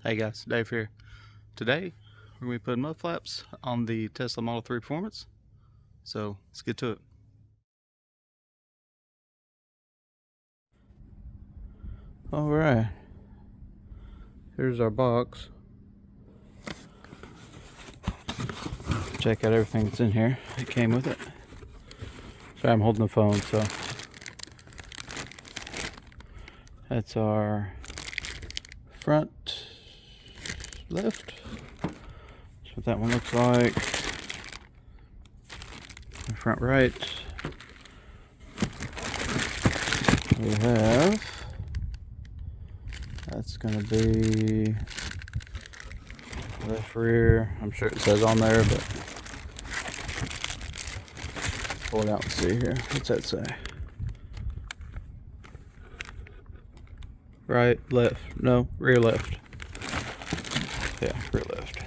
Hey guys, Dave here. Today we're going to be putting mud flaps on the Tesla Model 3 Performance. So let's get to it. Alright, here's our box. Check out everything that's in here. It came with it. Sorry, I'm holding the phone, so. That's our front left. That's what that one looks like. The front right. We have, that's going to be left rear. I'm sure it says on there, but pull it out and see here. What's that say? Right, left. No, rear left. Yeah, rear left.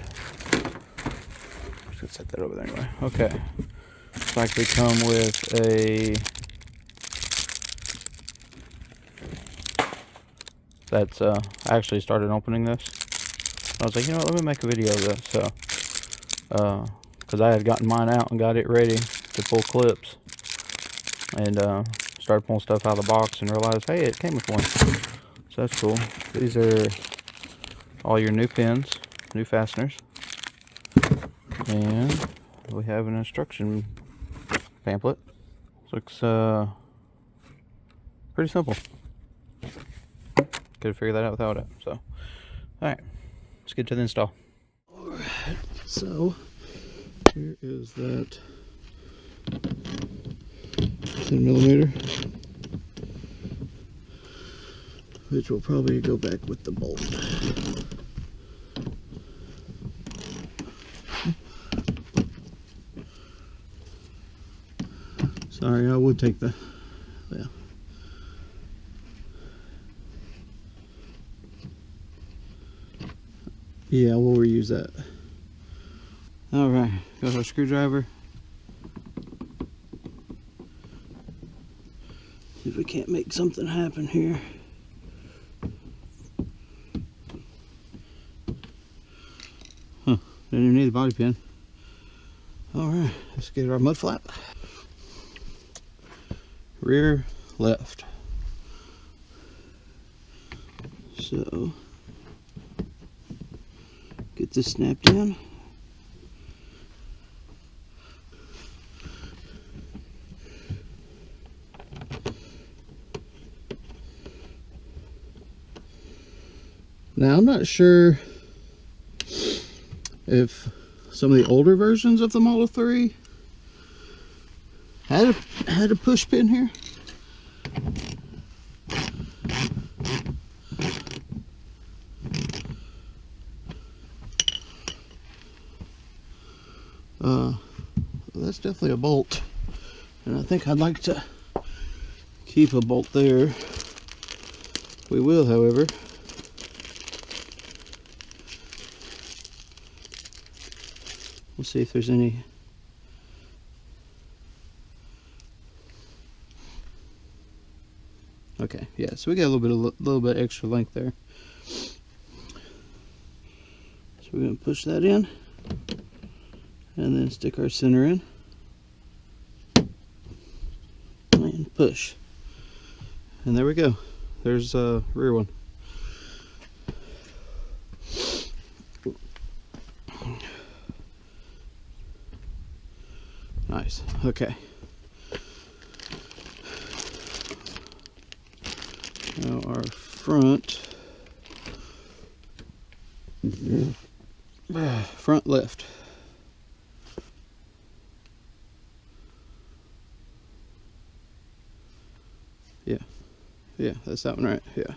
Just gonna set that over there anyway. Okay. Looks like they come with a. That's I actually started opening this. I was like, you know what, let me make a video of this. So, because I had gotten mine out and got it ready to pull clips, and started pulling stuff out of the box and realized, hey, it came with one. So that's cool. These are all your new pins, new fasteners, and we have an instruction pamphlet. Looks pretty simple. Could have figured that out without it. So, alright, let's get to the install. Alright, so here is that 10mm, which will probably go back with the bolt. Sorry, I would take the, yeah. Yeah, we'll reuse that. Alright, got our screwdriver. See if we can't make something happen here. Huh, didn't even need the bobby pin. Alright, let's get our mud flap. Rear left. So, get this snapped in. Now, I'm not sure if some of the older versions of the Model 3 had a push pin here. That's definitely a bolt, and I think I'd like to keep a bolt there. We will, however, we'll see if there's any. Okay, yeah, so we got a little bit extra length there. So we're gonna push that in, and then stick our center in, and push. And there we go. There's a rear one. Nice. Okay. Now our front left. Yeah, that's that one, right? Yeah.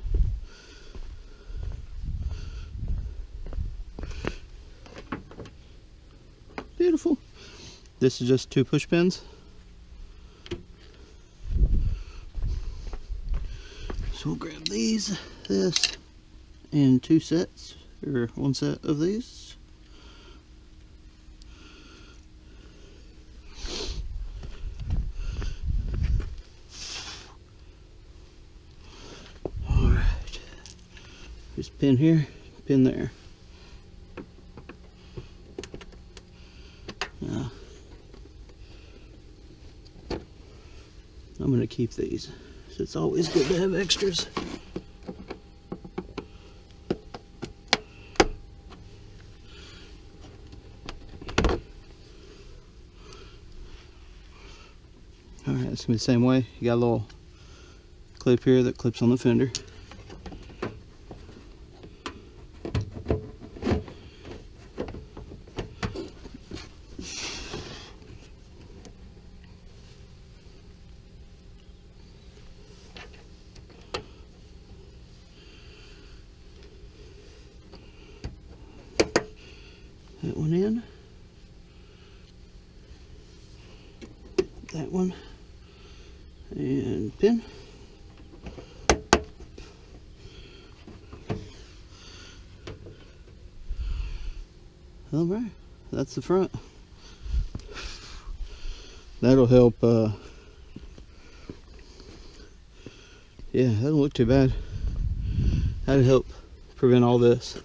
Beautiful. This is just 2 push pins. So we'll grab this, and 2 sets, or 1 set of these. Alright. Just pin here, pin there. Now, I'm going to keep these. So it's always good to have extras. Alright, it's going to be the same way. You got a little clip here that clips on the fender. That one in. That one. And pin. Alright, that's the front. That'll help, yeah, that don't look too bad. That'll help prevent all this.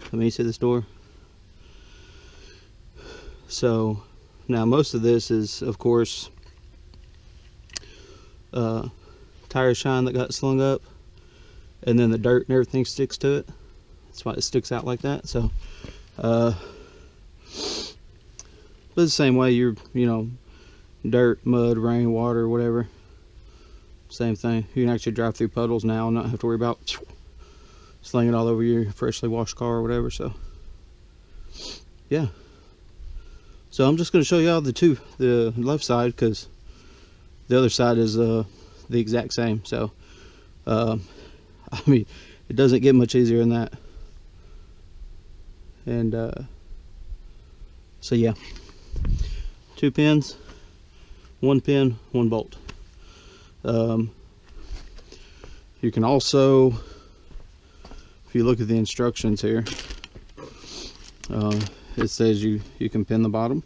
Let me see this door. So, now most of this is, of course, tire shine that got slung up, and then the dirt and everything sticks to it. That's why it sticks out like that. So but the same way, you know, dirt, mud, rain, water, whatever, same thing. You can actually drive through puddles now and not have to worry about slinging it all over your freshly washed car or whatever. So yeah, so I'm just going to show y'all the left side, because the other side is the exact same. So I mean, it doesn't get much easier than that. And so yeah, 2 pins, 1 pin, 1 bolt. You can also, if you look at the instructions here, it says you can pin the bottom.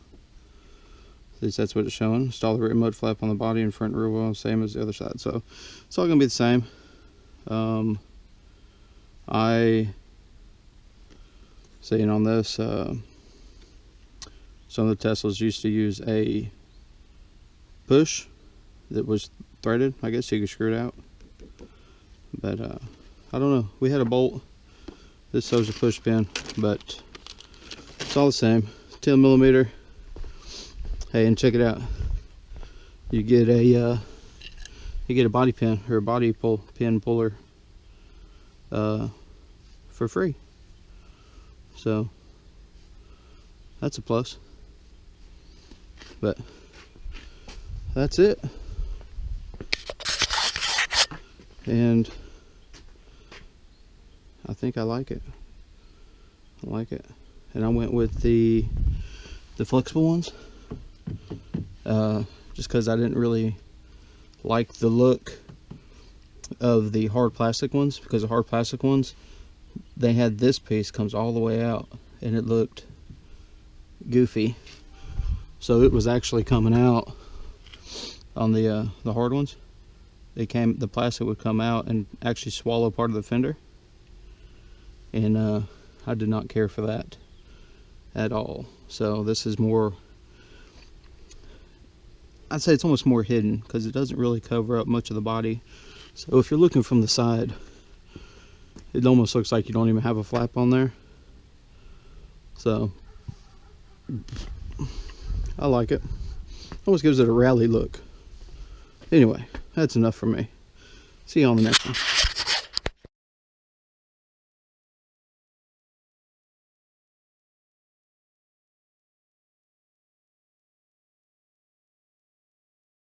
At least that's what it's showing. Install the rear mud flap on the body and front rear wheel, same as the other side. So it's all gonna be the same. Saying on this, some of the Teslas used to use a push that was threaded. I guess you could screw it out, but I don't know. We had a bolt. This shows a push pin, but it's all the same. 10 millimeter. Hey, and check it out. You get a body pin, or a body pin puller for free. So that's a plus. But that's it. And I think I like it. I like it. And I went with the flexible ones. Just because I didn't really like the look of the hard plastic ones, because the hard plastic ones, they had this piece comes all the way out and it looked goofy. So it was actually coming out on the hard ones. The plastic would come out and actually swallow part of the fender, and I did not care for that at all. So this is more, I'd say it's almost more hidden, because it doesn't really cover up much of the body. So if you're looking from the side, it almost looks like you don't even have a flap on there. So I like it. Almost gives it a rally look. Anyway, that's enough for me. See you on the next one.